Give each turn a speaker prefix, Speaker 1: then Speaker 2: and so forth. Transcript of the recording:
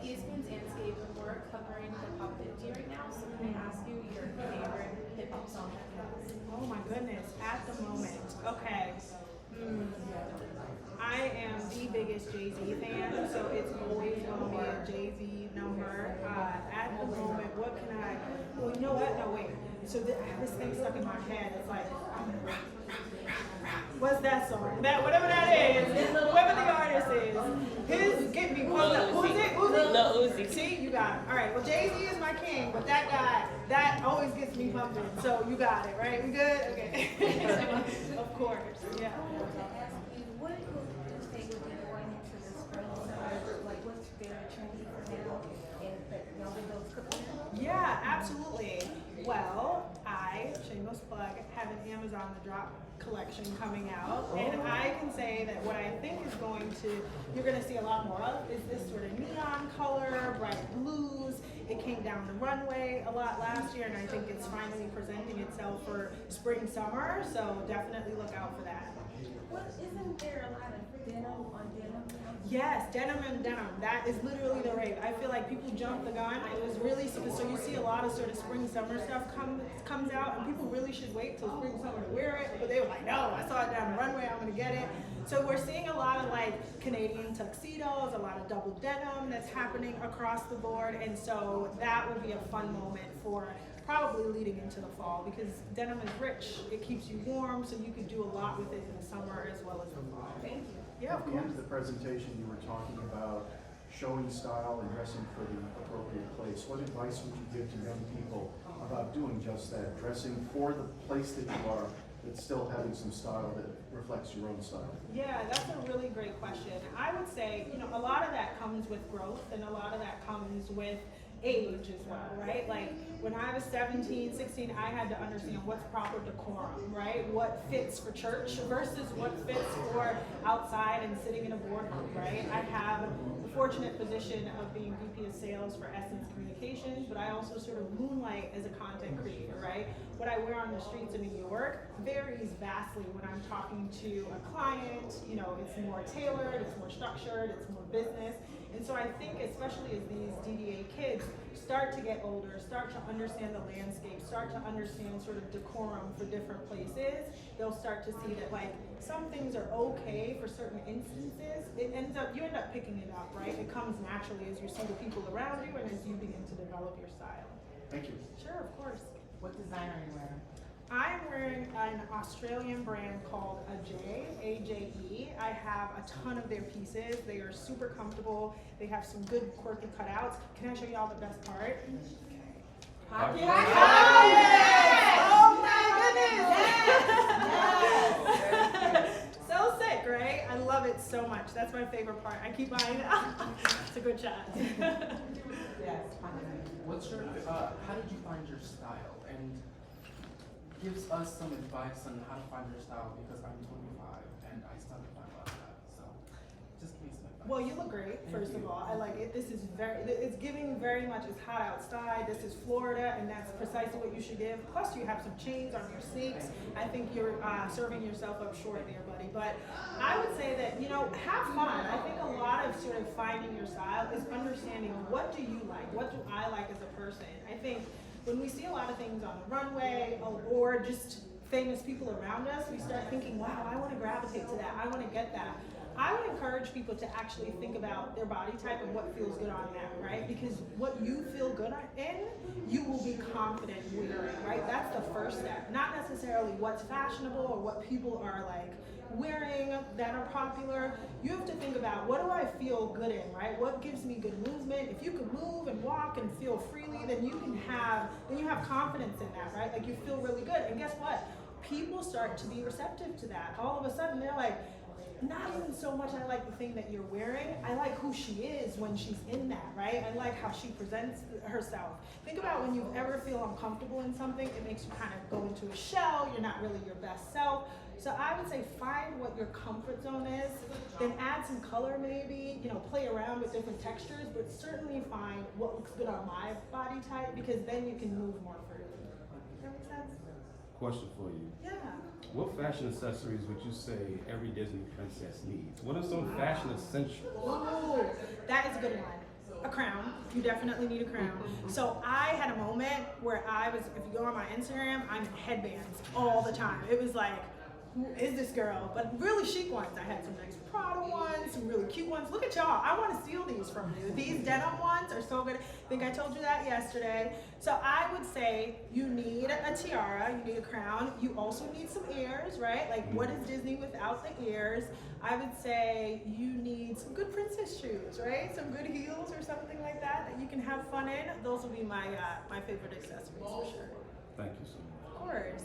Speaker 1: Eastman's Landscape, and we're covering hip hop 50 right now. So can I ask you your favorite hip hop song?
Speaker 2: Oh my goodness, at the moment. Okay. Hmm. I am the biggest Jay-Z fan, so it's always going to be a Jay-Z number. At the moment, what can I, well, you know what? No, wait. So I have this thing stuck in my head. It's like, what's that song? That, whatever that is, whoever the artist is, his, get me, what's that? Who's it?
Speaker 3: Lil Uzi.
Speaker 2: See, you got it. All right, well, Jay-Z is my king, but that guy, that always gets me pumping. So you got it, right? We good? Okay. Of course, yeah.
Speaker 1: What would you say would be going into the spring summer? Like, what's very trendy for now? And y'all with those cookies?
Speaker 2: Yeah, absolutely. Well, shameless plug, have an Amazon The Drop collection coming out, and I can say that what I think is you're going to see a lot more of is this sort of neon color, bright blues. It came down the runway a lot last year, and I think it's finally presenting itself for spring, summer, so definitely look out for that.
Speaker 1: What, isn't there a lot of denim on denim?
Speaker 2: Yes, denim and denim. That is literally the rave. I feel like people jump the gun. It was really so you see a lot of sort of spring summer stuff comes out, and people really should wait till spring summer to wear it. But they were like, no, I saw it down the runway, I'm gonna get it. So we're seeing a lot of like Canadian tuxedos, a lot of double denim that's happening across the board, and so that will be a fun moment for probably leading into the fall, because denim is rich. It keeps you warm, so you can do a lot with it in the summer as well as the fall.
Speaker 1: Thank you.
Speaker 2: Yeah, of
Speaker 4: At the
Speaker 2: course.
Speaker 4: end of the presentation, you were talking about showing style and dressing for the appropriate place. What advice would you give to young people about doing just that, dressing for the place that you are, but still having some style that reflects your own style?
Speaker 2: Yeah, that's a really great question. I would say, a lot of that comes with growth, and a lot of that comes with age as well, right? Like when I was 17, 16, I had to understand what's proper decorum, right? What fits for church versus what fits for outside and sitting in a boardroom, right? I have the fortunate position of being VP of Sales for Essence Communications, but I also sort of moonlight as a content creator, right? What I wear on the streets in New York varies vastly when I'm talking to a client. It's more tailored, it's more structured, it's more business. And so I think, especially as these DDA kids start to get older, start to understand the landscape, start to understand sort of decorum for different places, they'll start to see that like some things are okay for certain instances. You end up picking it up, right? It comes naturally as you see the people around you and as you begin to develop your style.
Speaker 4: Thank you.
Speaker 2: Sure, of course.
Speaker 3: What design are you wearing?
Speaker 2: I'm wearing an Australian brand called AJE. I have a ton of their pieces. They are super comfortable. They have some good quirky cutouts. Can I show y'all the best part?
Speaker 3: Pocket.
Speaker 2: Oh my goodness! So sick, right? I love it so much. That's my favorite part. I keep buying it. It's a good shot.
Speaker 3: Yes.
Speaker 5: What's your, how did you find your style? And gives us some advice on how to find your style, because I'm 25 and I still haven't found a lot of that. So just give me some advice.
Speaker 2: Well, you look great, first of all. I like it. It's giving very much, it's hot outside. This is Florida, and that's precisely what you should give. Plus, you have some chains on your sneaks. I think you're serving yourself up short there, buddy. But I would say that, have fun. I think a lot of sort of finding your style is understanding what do you like? What do I like as a person? I think when we see a lot of things on the runway or just famous people around us, we start thinking, wow, I want to gravitate to that. I want to get that. I would encourage people to actually think about their body type and what feels good on them, right? Because what you feel good in, you will be confident wearing, right? That's the first step. Not necessarily what's fashionable or what people are like wearing that are popular. You have to think about, what do I feel good in, right? What gives me good movement? If you can move and walk and feel freely, then you have confidence in that, right? Like you feel really good. And guess what? People start to be receptive to that. All of a sudden they're like, not even so much I like the thing that you're wearing, I like who she is when she's in that, right? I like how she presents herself. Think about when you ever feel uncomfortable in something, it makes you kind of go into a shell, you're not really your best self. So I would say find what your comfort zone is, then add some color maybe, play around with different textures, but certainly find what looks good on my body type, because then you can move more freely. Does that make sense?
Speaker 6: Question for you.
Speaker 2: Yeah.
Speaker 6: What fashion accessories would you say every Disney princess needs? What are some fashion essentials?
Speaker 2: Ooh, that is a good one. a crown. You definitely need a crown. So I had a moment where if you go on my Instagram, I'm headbands all the time. It was like, who is this girl? But really chic ones. I had some nice Prada ones, some really cute ones. Look at y'all. I want to steal these from you. These denim ones are so good. I think I told you that yesterday. So I would say you need a tiara, you need a crown. You also need some ears, right? Like, what is Disney without the ears? I would say you need some good princess shoes, right? Some good heels or something like that that you can have fun in. Those will be my favorite accessories for sure.
Speaker 6: Thank you so much.
Speaker 2: Of course.